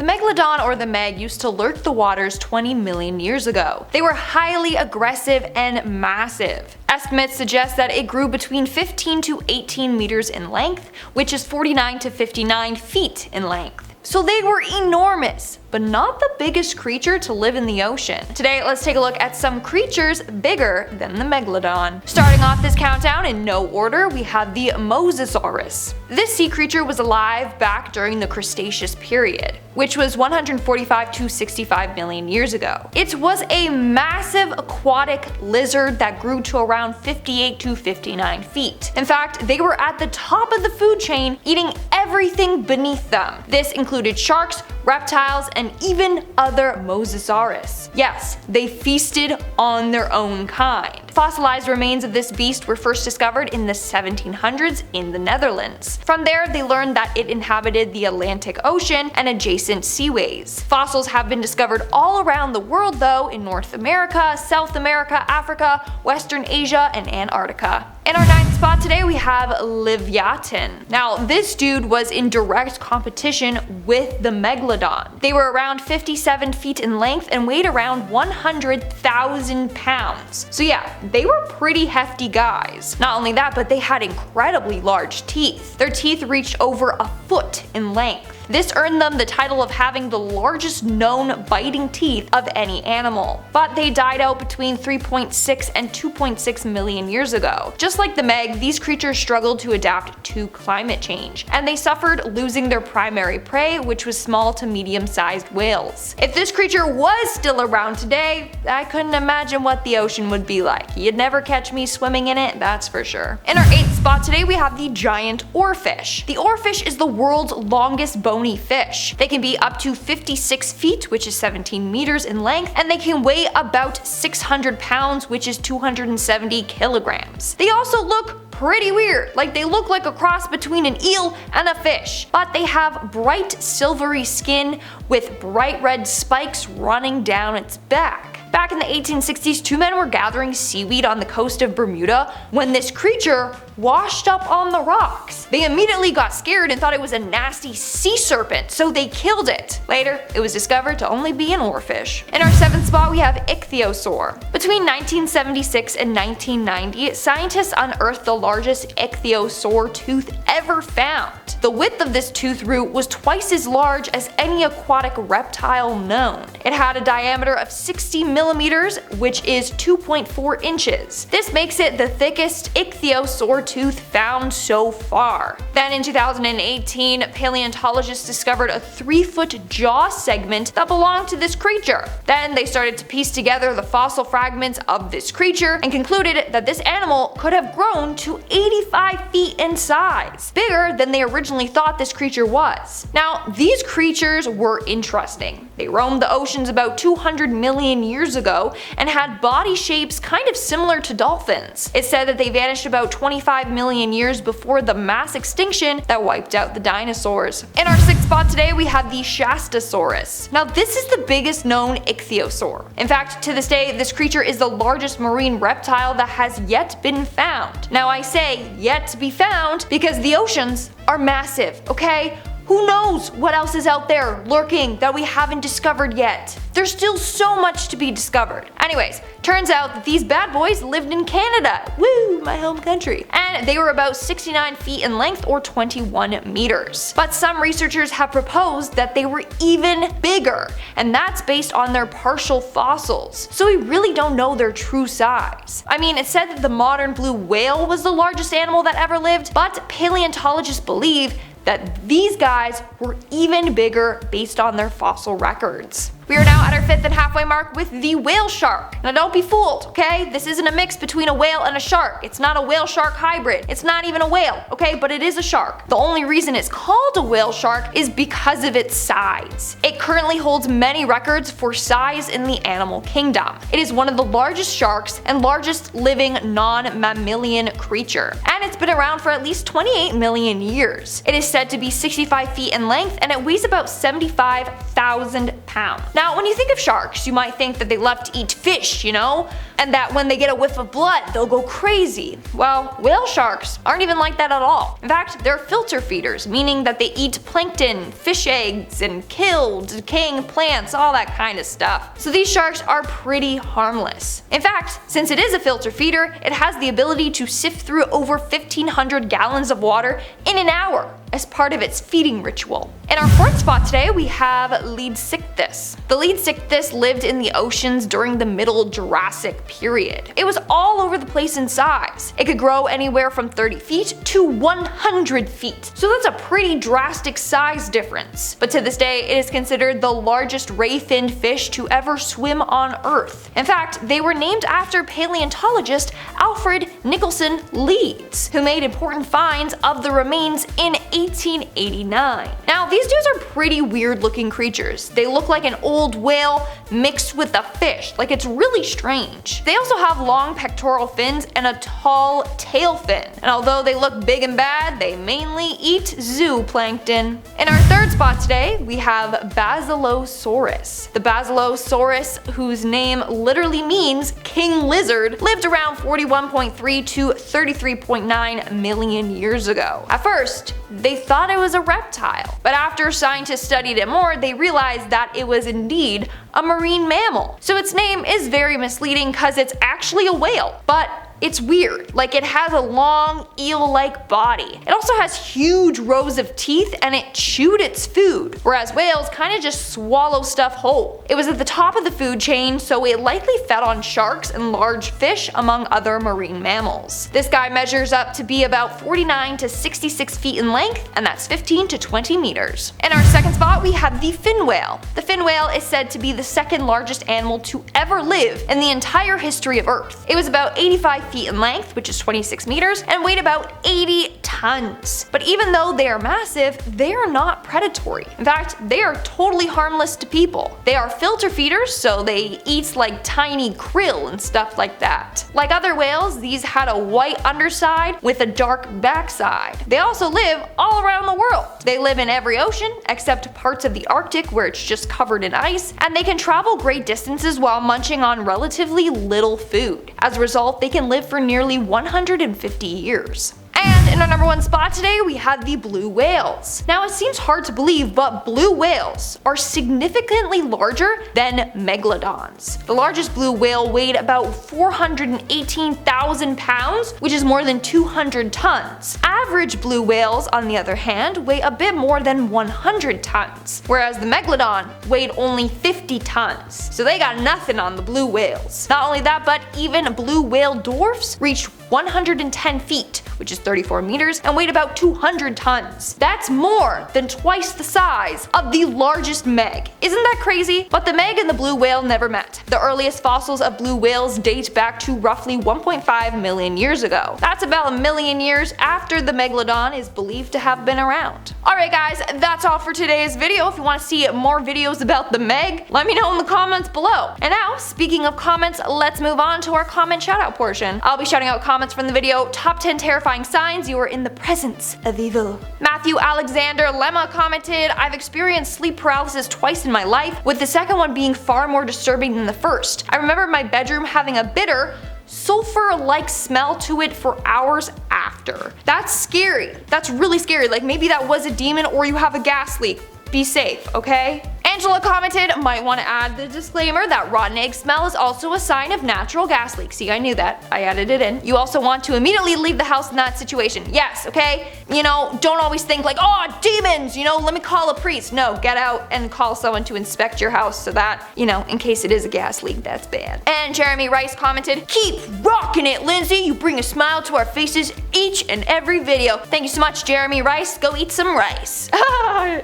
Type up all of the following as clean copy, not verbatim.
The Megalodon or the Meg used to lurk the waters 20 million years ago. They were highly aggressive and massive. Estimates suggest that it grew between 15 to 18 meters in length, which is 49 to 59 feet in length. So they were enormous, but not the biggest creature to live in the ocean. Today, let's take a look at some creatures bigger than the Megalodon. Starting off this countdown in no order, we have the Mosasaurus. This sea creature was alive back during the Cretaceous period, which was 145 to 65 million years ago. It was a massive aquatic lizard that grew to around 58 to 59 feet. In fact, they were at the top of the food chain, eating everything beneath them. This included sharks, reptiles, and even other Mosasaurus. Yes, they feasted on their own kind. Fossilized remains of this beast were first discovered in the 1700s in the Netherlands. From there, they learned that it inhabited the Atlantic Ocean and adjacent seaways. Fossils have been discovered all around the world though, in North America, South America, Africa, Western Asia, and Antarctica. In our 9th spot today, we have Livyatan. Now, this dude was in direct competition with the Megalodon. They were around 57 feet in length and weighed around 100,000 pounds. So yeah, they were pretty hefty guys. Not only that, but they had incredibly large teeth. Their teeth reached over a foot in length. This earned them the title of having the largest known biting teeth of any animal. But they died out between 3.6 and 2.6 million years ago. Just like the Meg, these creatures struggled to adapt to climate change, and they suffered losing their primary prey, which was small to medium-sized whales. If this creature was still around today, I couldn't imagine what the ocean would be like. You'd never catch me swimming in it, that's for sure. In our 8th spot today, we have the giant oarfish. The oarfish is the world's longest bony fish. They can be up to 56 feet, which is 17 meters in length, and they can weigh about 600 pounds, which is 270 kilograms. They also look pretty weird, like they look like a cross between an eel and a fish, but they have bright silvery skin with bright red spikes running down its back. Back in the 1860s, two men were gathering seaweed on the coast of Bermuda when this creature washed up on the rocks. They immediately got scared and thought it was a nasty sea serpent, so they killed it. Later, it was discovered to only be an oarfish. In our 7th spot, we have Ichthyosaur. Between 1976 and 1990, scientists unearthed the largest Ichthyosaur tooth ever found. The width of this tooth root was twice as large as any aquatic reptile known. It had a diameter of 60 millimeters, which is 2.4 inches. This makes it the thickest Ichthyosaur tooth found so far. Then in 2018, paleontologists discovered a 3-foot jaw segment that belonged to this creature. Then they started to piece together the fossil fragments of this creature and concluded that this animal could have grown to 85 feet in size, bigger than they originally thought this creature was. Now, these creatures were interesting. They roamed the oceans about 200 million years ago and had body shapes kind of similar to dolphins. It's said that they vanished about 25 million years before the mass extinction that wiped out the dinosaurs. In our 6th spot today, we have the Shastasaurus. Now, this is the biggest known ichthyosaur. In fact, to this day, this creature is the largest marine reptile that has yet been found. Now, I say yet to be found because the oceans are massive, okay? Who knows what else is out there lurking that we haven't discovered yet? There's still so much to be discovered. Anyways, turns out that these bad boys lived in Canada. Woo, my home country. And they were about 69 feet in length or 21 meters. But some researchers have proposed that they were even bigger, and that's based on their partial fossils. So we really don't know their true size. I mean, it's said that the modern blue whale was the largest animal that ever lived, but paleontologists believe that these guys were even bigger based on their fossil records. We are now at our 5th and halfway mark with the whale shark. Now don't be fooled, okay? This isn't a mix between a whale and a shark. It's not a whale-shark hybrid. It's not even a whale, okay? But it is a shark. The only reason it's called a whale shark is because of its size. It currently holds many records for size in the animal kingdom. It is one of the largest sharks and largest living non-mammalian creature. And it's been around for at least 28 million years. It is said to be 65 feet in length and it weighs about 75,000 pounds. Now, Now, when you think of sharks, you might think that they love to eat fish, you know? And that when they get a whiff of blood, they'll go crazy. Well, whale sharks aren't even like that at all. In fact, they're filter feeders, meaning that they eat plankton, fish eggs, and kill decaying plants, all that kind of stuff. So these sharks are pretty harmless. In fact, since it is a filter feeder, it has the ability to sift through over 1,500 gallons of water in an hour as part of its feeding ritual. In our fourth spot today, we have Leedsichthys. The Leedsichthys lived in the oceans during the Middle Jurassic period. It was all over the place in size. It could grow anywhere from 30 feet to 100 feet. So that's a pretty drastic size difference. But to this day, it is considered the largest ray-finned fish to ever swim on Earth. In fact, they were named after paleontologist Alfred Nicholson Leeds, who made important finds of the remains in 1889. Now, these dudes are pretty weird looking creatures. They look like an old whale mixed with a fish. Like, it's really strange. They also have long pectoral fins and a tall tail fin. And although they look big and bad, they mainly eat zooplankton. In our third spot today, we have Basilosaurus. The Basilosaurus, whose name literally means king lizard, lived around 41.3 to 33.9 million years ago. At first, they thought it was a reptile, but after scientists studied it more, they realized that it was indeed a marine mammal. So its name is very misleading because it's actually a whale, but it's weird. Like, it has a long eel-like body. It also has huge rows of teeth and it chewed its food, whereas whales kind of just swallow stuff whole. It was at the top of the food chain, so it likely fed on sharks and large fish among other marine mammals. This guy measures up to be about 49 to 66 feet in length, and that's 15 to 20 meters. In our second spot, we have the fin whale. The fin whale is said to be the second largest animal to ever live in the entire history of Earth. It was about 85 feet in length, which is 26 meters, and weighed about 80 tons. But even though they are massive, they are not predatory. In fact, they are totally harmless to people. They are filter feeders, so they eat like tiny krill and stuff like that. Like other whales, these had a white underside with a dark backside. They also live all around the world. They live in every ocean except parts of the Arctic where it's just covered in ice, and they can travel great distances while munching on relatively little food. As a result, they can live for nearly 150 years. And in our number one spot today, we have the blue whales. Now, it seems hard to believe, but blue whales are significantly larger than megalodons. The largest blue whale weighed about 418,000 pounds, which is more than 200 tons. Average blue whales, on the other hand, weigh a bit more than 100 tons, whereas the megalodon weighed only 50 tons. So they got nothing on the blue whales. Not only that, but even blue whale dwarfs reached 110 feet, which is 34 meters, and weighed about 200 tons. That's more than twice the size of the largest Meg. Isn't that crazy? But the Meg and the blue whale never met. The earliest fossils of blue whales date back to roughly 1.5 million years ago. That's about a million years after the Megalodon is believed to have been around. Alright guys, that's all for today's video. If you want to see more videos about the Meg, let me know in the comments below. And now, speaking of comments, let's move on to our comment shoutout portion. I'll be shouting out comments from the video Top 10 Terrifying Signs You Are in the Presence of Evil. Matthew Alexander Lemma commented, I've experienced sleep paralysis twice in my life, with the second one being far more disturbing than the first. I remember my bedroom having a bitter, sulfur-like smell to it for hours after. That's scary. That's really scary. Like, maybe that was a demon or you have a gas leak. Be safe, okay? Angela commented, might want to add the disclaimer that rotten egg smell is also a sign of natural gas leak. See, I knew that. I added it in. You also want to immediately leave the house in that situation. Yes, okay? You know, don't always think like, oh, demons, you know, let me call a priest. No, get out and call someone to inspect your house so that, you know, in case it is a gas leak, that's bad. And Jeremy Rice commented, keep rocking it, Lindsay. You bring a smile to our faces each and every video. Thank you so much, Jeremy Rice. Go eat some rice.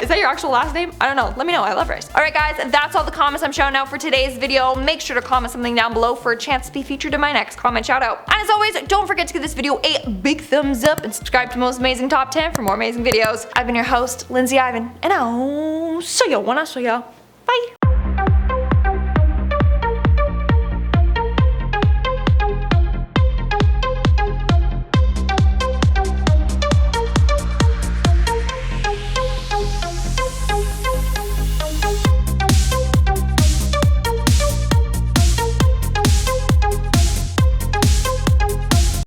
Is that your actual last name? I don't know. Let me know. I love rice. Alright guys, that's all the comments I'm shouting out for today's video. Make sure to comment something down below for a chance to be featured in my next comment shout out. And as always, don't forget to give this video a big thumbs up and subscribe to Most Amazing Top 10 for more amazing videos. I've been your host, Lindsay Ivan, and I'll see ya when I see ya.